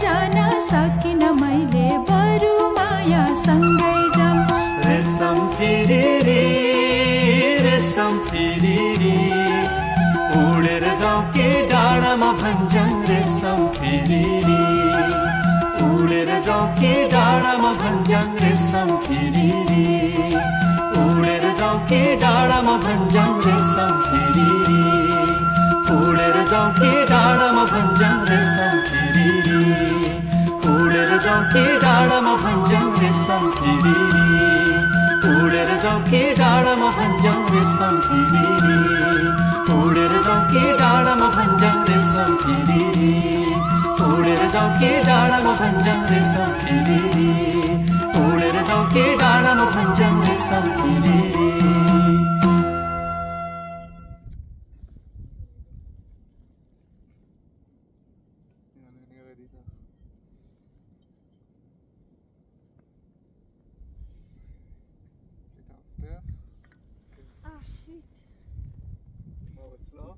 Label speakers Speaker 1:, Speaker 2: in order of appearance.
Speaker 1: जान सकिन मैले बरु माया सँगै जाम
Speaker 2: रेशम फिरिरी रेशम फिरिरी उडेर जाऊ के डाँडामा भन्छन् रेशम फिरिरी उडेर जाऊ के डाँडामा भन्छन् रेशम फिरिरी उडेर जाऊ के डाँडामा भन्छन् रेशम फिरिरी उडेर जाऊ के डाँडामा भन्छन् रेशम फिरिरी उडेर जाऊ के डाँडामा भन्छन् रेशम फिरिरी उडेर जाऊ के डाँडामा भन्छन् रेशम फिरिरी उडेर जाऊ के डाँडामा भन्छन् रेशम फिरिरी उडेर जाऊ के डाँडामा भन्छन् रेशम फिरिरी उडेर जाऊ के डाँडामा भन्छन् रेशम Firiri
Speaker 3: Ah, shit.
Speaker 2: Oh, it's slow?